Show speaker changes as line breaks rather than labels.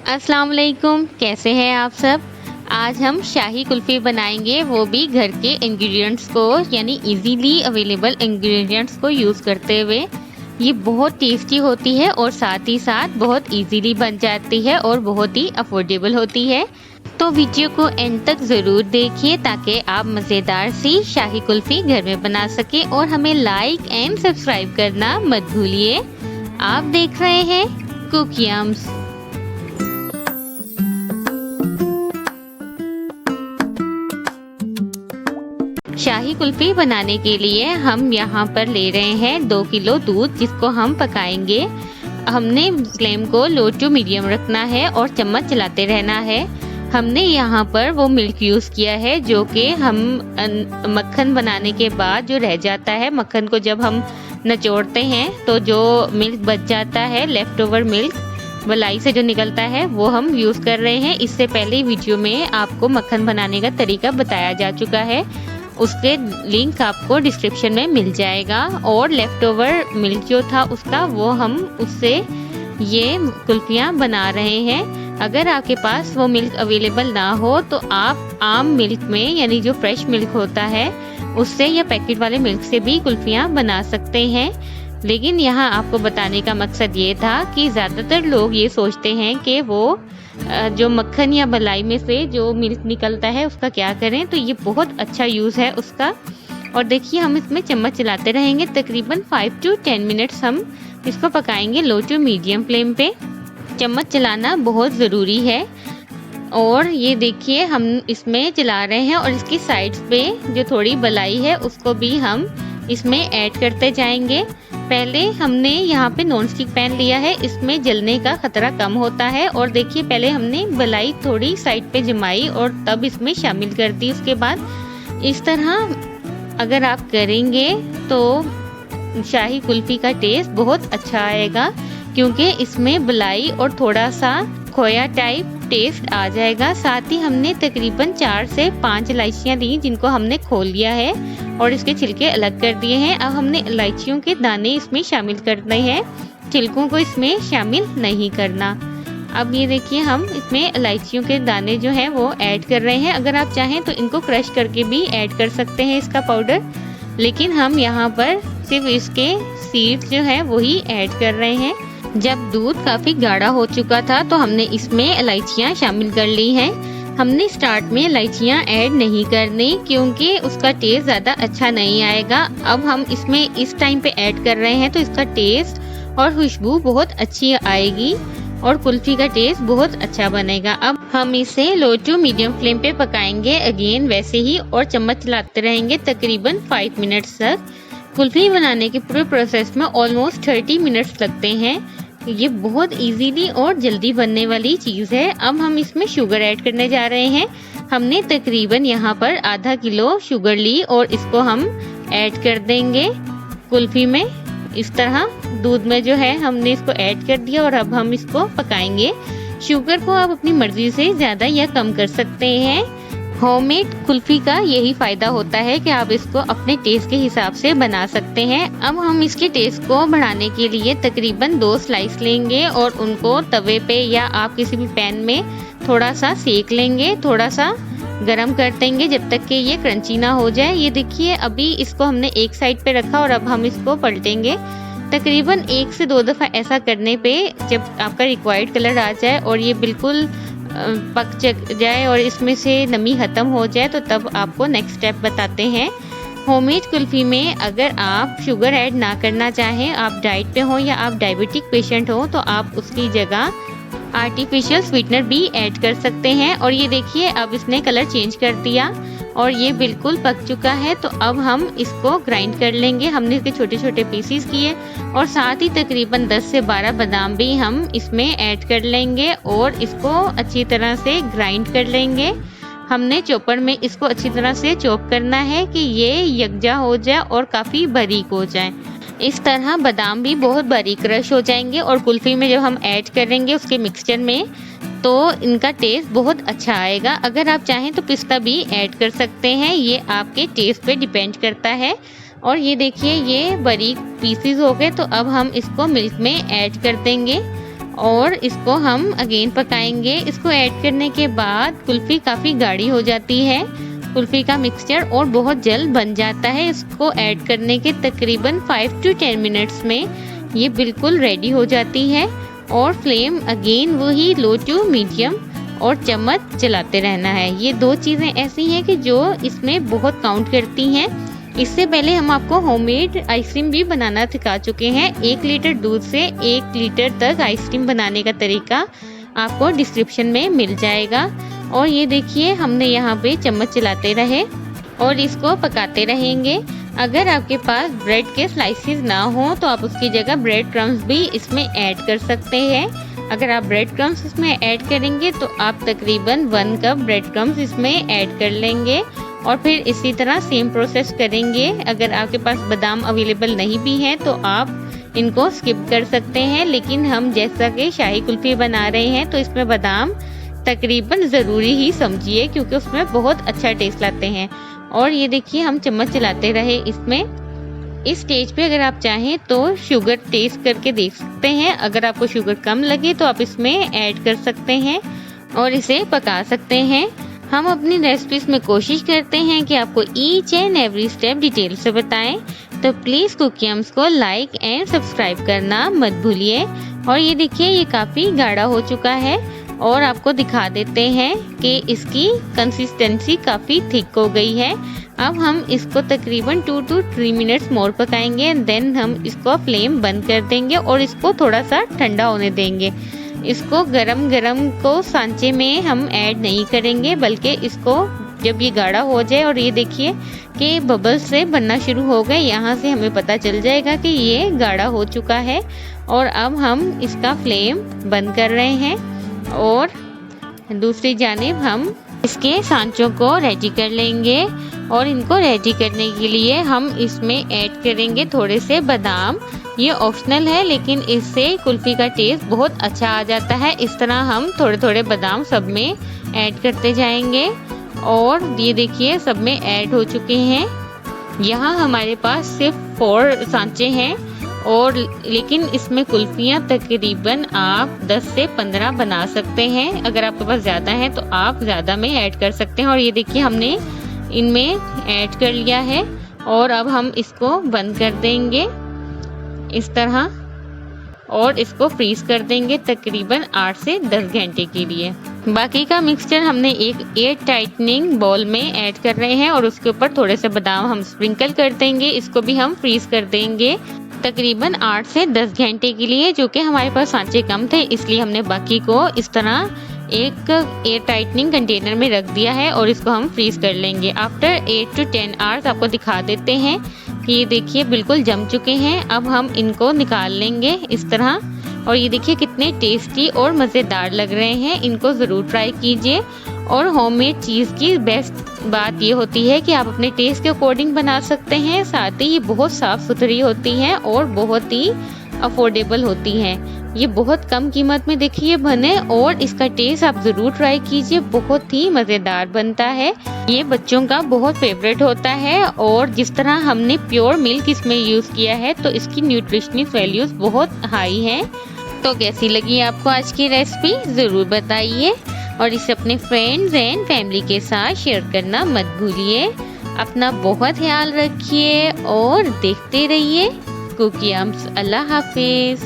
अस्सलाम वालेकुम, कैसे हैं आप सब। आज हम शाही कुल्फ़ी बनाएंगे, वो भी घर के इंग्रेडिएंट्स को यानी इजीली अवेलेबल इंग्रेडिएंट्स को यूज़ करते हुए। ये बहुत टेस्टी होती है और साथ ही साथ बहुत इजीली बन जाती है और बहुत ही अफोर्डेबल होती है। तो वीडियो को एंड तक ज़रूर देखिए ताकि आप मज़ेदार सी शाही कुल्फ़ी घर में बना सकें और हमें लाइक एंड सब्सक्राइब करना मत भूलिए। आप देख रहे हैं कुक यम्स। शाही कुल्फ़ी बनाने के लिए हम यहाँ पर ले रहे हैं 2 किलो दूध, जिसको हम पकाएंगे। हमने फ्लेम को लो टू मीडियम रखना है और चम्मच चलाते रहना है। हमने यहाँ पर वो मिल्क यूज़ किया है जो कि हम मक्खन बनाने के बाद जो रह जाता है, मक्खन को जब हम निचोड़ते हैं तो जो मिल्क बच जाता है, लेफ्ट ओवर मिल्क मलाई से जो निकलता है, वो हम यूज़ कर रहे हैं। इससे पहले वीडियो में आपको मक्खन बनाने का तरीका बताया जा चुका है, उसके लिंक आपको डिस्क्रिप्शन में मिल जाएगा। और लेफ्ट ओवर मिल्क जो था उसका, वो हम उससे ये कुल्फियाँ बना रहे हैं। अगर आपके पास वो मिल्क अवेलेबल ना हो तो आप आम मिल्क में यानी जो फ्रेश मिल्क होता है उससे या पैकेट वाले मिल्क से भी कुल्फियाँ बना सकते हैं। लेकिन यहाँ आपको बताने का मकसद ये था कि ज़्यादातर लोग ये सोचते हैं कि वो जो मक्खन या मलाई में से जो मिल्क निकलता है उसका क्या करें, तो ये बहुत अच्छा यूज़ है उसका। और देखिए हम इसमें चम्मच चलाते रहेंगे, तकरीबन 5 to 10 मिनट्स हम इसको पकाएंगे लो टू मीडियम फ्लेम पे। चम्मच चलाना बहुत ज़रूरी है। और ये देखिए हम इसमें चला रहे हैं और इसकी साइड्स पे जो थोड़ी बलाई है उसको भी हम इसमें ऐड करते जाएंगे। पहले हमने यहाँ पे नॉन स्टिक पैन लिया है, इसमें जलने का खतरा कम होता है। और देखिए पहले हमने बलाई थोड़ी साइड पे जमाई और तब इसमें शामिल कर दी। उसके बाद इस तरह अगर आप करेंगे तो शाही कुल्फ़ी का टेस्ट बहुत अच्छा आएगा, क्योंकि इसमें बलाई और थोड़ा सा खोया टाइप टेस्ट आ जाएगा। साथ ही हमने तकरीबन 4 से 5 इलायचियाँ ली, जिनको हमने खोल लिया है और इसके छिलके अलग कर दिए हैं। अब हमने इलायचियों के दाने इसमें शामिल करने हैं, छिलकों को इसमें शामिल नहीं करना। अब ये देखिए हम इसमें इलायचियों के दाने जो हैं वो ऐड कर रहे हैं। अगर आप चाहें तो इनको क्रश करके भी ऐड कर सकते हैं इसका पाउडर, लेकिन हम यहाँ पर सिर्फ इसके सीड्स जो है वही ऐड कर रहे हैं। जब दूध काफ़ी गाढ़ा हो चुका था तो हमने इसमें इलायचियाँ शामिल कर ली हैं। हमने स्टार्ट में इलायचियाँ ऐड नहीं करनी, क्योंकि उसका टेस्ट ज़्यादा अच्छा नहीं आएगा। अब हम इसमें इस टाइम पे ऐड कर रहे हैं तो इसका टेस्ट और खुशबू बहुत अच्छी आएगी और कुल्फ़ी का टेस्ट बहुत अच्छा बनेगा। अब हम इसे लो टू मीडियम फ्लेम पे पकाएंगे अगेन वैसे ही, और चम्मच चलाते रहेंगे तकरीबन 5 मिनट्स तक। कुल्फ़ी बनाने के पूरे प्रोसेस में ऑलमोस्ट 30 मिनट्स लगते हैं। ये बहुत इजीली और जल्दी बनने वाली चीज़ है। अब हम इसमें शुगर ऐड करने जा रहे हैं। हमने तकरीबन यहाँ पर आधा किलो शुगर ली और इसको हम ऐड कर देंगे कुल्फ़ी में। इस तरह दूध में जो है हमने इसको ऐड कर दिया और अब हम इसको पकाएंगे। शुगर को आप अपनी मर्ज़ी से ज़्यादा या कम कर सकते हैं। होममेड कुल्फ़ी का यही फ़ायदा होता है कि आप इसको अपने टेस्ट के हिसाब से बना सकते हैं। अब हम इसके टेस्ट को बढ़ाने के लिए तकरीबन 2 स्लाइस लेंगे और उनको तवे पे या आप किसी भी पैन में थोड़ा सा सेक लेंगे, थोड़ा सा गरम कर देंगे जब तक कि ये क्रंची ना हो जाए। ये देखिए अभी इसको हमने एक साइड पे रखा और अब हम इसको पलटेंगे। तकरीबन 1 से 2 दफ़ा ऐसा करने पे जब आपका रिक्वायर्ड कलर आ जाए और ये बिल्कुल पक जाए और इसमें से नमी ख़त्म हो जाए तो तब आपको नेक्स्ट स्टेप बताते हैं। होममेड कुल्फ़ी में अगर आप शुगर ऐड ना करना चाहें, आप डाइट पे हो या आप डायबिटिक पेशेंट हो, तो आप उसकी जगह आर्टिफिशियल स्वीटनर भी ऐड कर सकते हैं। और ये देखिए अब इसने कलर चेंज कर दिया और ये बिल्कुल पक चुका है। तो अब हम इसको ग्राइंड कर लेंगे। हमने इसके छोटे छोटे पीसीस किए और साथ ही तकरीबन 10 से 12 बादाम भी हम इसमें ऐड कर लेंगे और इसको अच्छी तरह से ग्राइंड कर लेंगे। हमने चॉपर में इसको अच्छी तरह से चॉप करना है कि ये यकजा हो जाए और काफ़ी बारीक हो जाए। इस तरह बादाम भी बहुत बारीक क्रश हो जाएंगे और कुल्फ़ी में जब हम ऐड करेंगे उसके मिक्सचर में तो इनका टेस्ट बहुत अच्छा आएगा। अगर आप चाहें तो पिस्ता भी ऐड कर सकते हैं, ये आपके टेस्ट पे डिपेंड करता है। और ये देखिए ये बारीक पीसेस हो गए, तो अब हम इसको मिल्क में ऐड कर देंगे। और इसको हम अगेन पकाएंगे। इसको ऐड करने के बाद कुल्फ़ी काफ़ी गाढ़ी हो जाती है, कुल्फ़ी का मिक्सचर, और बहुत जल्द बन जाता है। इसको ऐड करने के तकरीबन 5 to 10 मिनट्स में ये बिल्कुल रेडी हो जाती है। और फ्लेम अगेन वही लो टू मीडियम और चम्मच चलाते रहना है। ये दो चीज़ें ऐसी हैं कि जो इसमें बहुत काउंट करती हैं। इससे पहले हम आपको होममेड आइसक्रीम भी बनाना सिखा चुके हैं। 1 लीटर दूध से 1 लीटर तक आइसक्रीम बनाने का तरीका आपको डिस्क्रिप्शन में मिल जाएगा। और ये देखिए हमने यहाँ पे चम्मच चलाते रहे और इसको पकाते रहेंगे। अगर आपके पास ब्रेड के स्लाइसेस ना हो तो आप उसकी जगह ब्रेड क्रम्स भी इसमें ऐड कर सकते हैं। अगर आप ब्रेड क्रम्स इसमें ऐड करेंगे तो आप तकरीबन 1 कप ब्रेड क्रम्स इसमें ऐड कर लेंगे और फिर इसी तरह सेम प्रोसेस करेंगे। अगर आपके पास बादाम अवेलेबल नहीं भी है तो आप इनको स्किप कर सकते हैं, लेकिन हम जैसा कि शाही कुल्फ़ी बना रहे हैं तो इसमें बादाम तकरीबन ज़रूरी ही समझिए, क्योंकि उसमें बहुत अच्छा टेस्ट लाते हैं। और ये देखिए हम चम्मच चलाते रहे इसमें। इस स्टेज पे अगर आप चाहें तो शुगर टेस्ट करके देख सकते हैं। अगर आपको शुगर कम लगे तो आप इसमें ऐड कर सकते हैं और इसे पका सकते हैं। हम अपनी रेसिपीज में कोशिश करते हैं कि आपको each and every step detail से बताएं, तो प्लीज़ कुकी हम्स को लाइक एंड सब्सक्राइब करना मत भूलिए। और ये देखिए ये काफ़ी गाढ़ा हो चुका है और आपको दिखा देते हैं कि इसकी कंसिस्टेंसी काफ़ी थिक हो गई है। अब हम इसको तकरीबन 2 to 3 मिनट्स मोर पकाएंगे, देन हम इसको फ्लेम बंद कर देंगे और इसको थोड़ा सा ठंडा होने देंगे। इसको गरम गरम को सांचे में हम ऐड नहीं करेंगे, बल्कि इसको जब ये गाढ़ा हो जाए और ये देखिए कि बबल्स से बनना शुरू हो गए, यहाँ से हमें पता चल जाएगा कि ये गाढ़ा हो चुका है। और अब हम इसका फ्लेम बंद कर रहे हैं और दूसरी जानिब हम इसके सांचों को रेडी कर लेंगे। और इनको रेडी करने के लिए हम इसमें ऐड करेंगे थोड़े से बादाम। ये ऑप्शनल है, लेकिन इससे कुल्फ़ी का टेस्ट बहुत अच्छा आ जाता है। इस तरह हम थोड़े थोड़े बादाम सब में ऐड करते जाएंगे और ये देखिए सब में ऐड हो चुके हैं। यहाँ हमारे पास सिर्फ 4 सांचे हैं और लेकिन इसमें कुल्फ़ियाँ तकरीबन आप 10 से 15 बना सकते हैं। अगर आपके पास ज़्यादा है तो आप ज़्यादा में ऐड कर सकते हैं। और ये देखिए हमने इनमें ऐड कर लिया है और अब हम इसको बंद कर देंगे इस तरह और इसको फ्रीज कर देंगे तकरीबन 8 से 10 घंटे के लिए। बाकी का मिक्सचर हमने एक एयर टाइटनिंग बाउल में ऐड कर रहे हैं और उसके ऊपर थोड़े से बादाम हम स्प्रिंकल कर देंगे। इसको भी हम फ्रीज कर देंगे तकरीबन 8 से 10 घंटे के लिए, जो कि हमारे पास सांचे कम थे इसलिए हमने बाकी को इस तरह एक एयर टाइटनिंग कंटेनर में रख दिया है और इसको हम फ्रीज कर लेंगे। आफ्टर 8 to 10 आवर्स आपको दिखा देते हैं कि ये देखिए बिल्कुल जम चुके हैं। अब हम इनको निकाल लेंगे इस तरह और ये देखिए कितने टेस्टी और मज़ेदार लग रहे हैं। इनको ज़रूर ट्राई कीजिए। और होममेड चीज़ की बेस्ट बात ये होती है कि आप अपने टेस्ट के अकॉर्डिंग बना सकते हैं, साथ ही ये बहुत साफ़ सुथरी होती हैं और बहुत ही अफोर्डेबल होती हैं। ये बहुत कम कीमत में देखिए बने और इसका टेस्ट आप ज़रूर ट्राई कीजिए, बहुत ही मज़ेदार बनता है। ये बच्चों का बहुत फेवरेट होता है और जिस तरह हमने प्योर मिल्क इसमें यूज़ किया है तो इसकी न्यूट्रिशनल वैल्यूज़ बहुत हाई हैं। तो कैसी लगी आपको आज की रेसिपी ज़रूर बताइए और इसे अपने फ्रेंड्स एंड फैमिली के साथ शेयर करना मत भूलिए। अपना बहुत ख्याल रखिए और देखते रहिए कुकी हम्स। अल्लाह हाफिज़।